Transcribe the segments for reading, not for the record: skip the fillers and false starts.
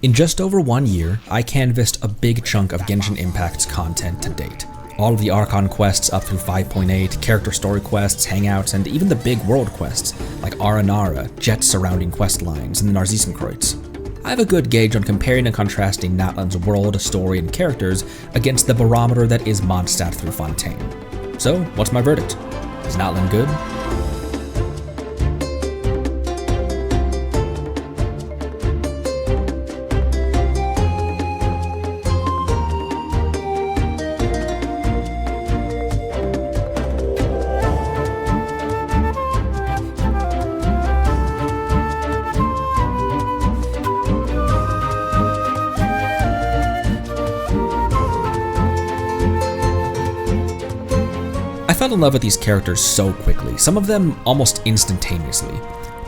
In just over 1 year, I canvassed a big chunk of Genshin Impact's content to date. All of the Archon quests up through 5.8, character story quests, hangouts, and even the big world quests, like Aranara, Jet's surrounding quest lines, and the Narzisenkreuz. I have a good gauge on comparing and contrasting Natlan's world, story, and characters against the barometer that is Mondstadt through Fontaine. So, what's my verdict? Is Natlan good? I fell in love with these characters so quickly, some of them almost instantaneously.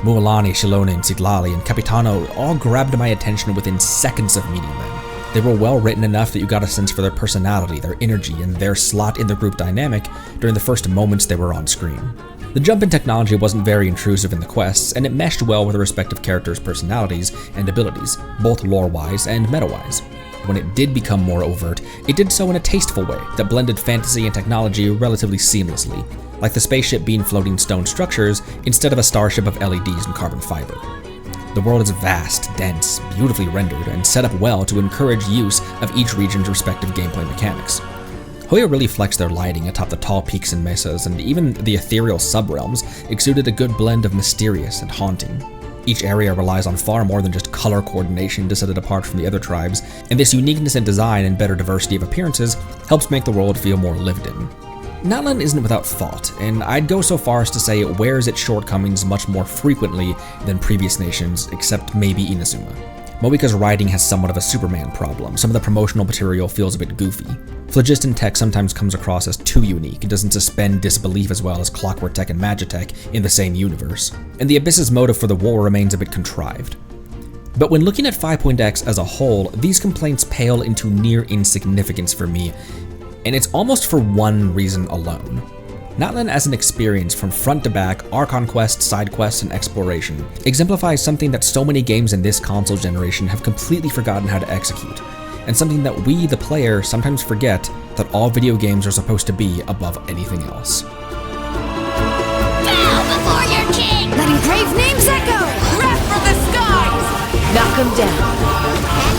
Mualani, Shilone, Siglali, and Capitano all grabbed my attention within seconds of meeting them. They were well written enough that you got a sense for their personality, their energy, and their slot in the group dynamic during the first moments they were on screen. The jump in technology wasn't very intrusive in the quests, and it meshed well with the respective characters' personalities and abilities, both lore-wise and meta-wise. When it did become more overt, it did so in a tasteful way that blended fantasy and technology relatively seamlessly, like the spaceship being floating stone structures instead of a starship of LEDs and carbon fiber. The world is vast, dense, beautifully rendered, and set up well to encourage use of each region's respective gameplay mechanics. Hoya really flexed their lighting atop the tall peaks and mesas, and even the ethereal subrealms exuded a good blend of mysterious and haunting. Each area relies on far more than just color coordination to set it apart from the other tribes, and this uniqueness in design and better diversity of appearances helps make the world feel more lived in. Natlan isn't without fault, and I'd go so far as to say it wears its shortcomings much more frequently than previous nations, except maybe Inazuma. Moeka's writing has somewhat of a Superman problem. Some of the promotional material feels a bit goofy. Phlogiston tech sometimes comes across as too unique and doesn't suspend disbelief as well as Clockwork Tech and Magitech in the same universe. And the Abyss's motive for the war remains a bit contrived. But when looking at 5.x as a whole, these complaints pale into near insignificance for me, and it's almost for one reason alone. Natlan as an experience from front to back, Archon quests, side quests, and exploration exemplifies something that so many games in this console generation have completely forgotten how to execute, and something that we, the player, sometimes forget that all video games are supposed to be above anything else. Bow before your king! Letting brave names echo! Wrath from the skies! Knock 'em down.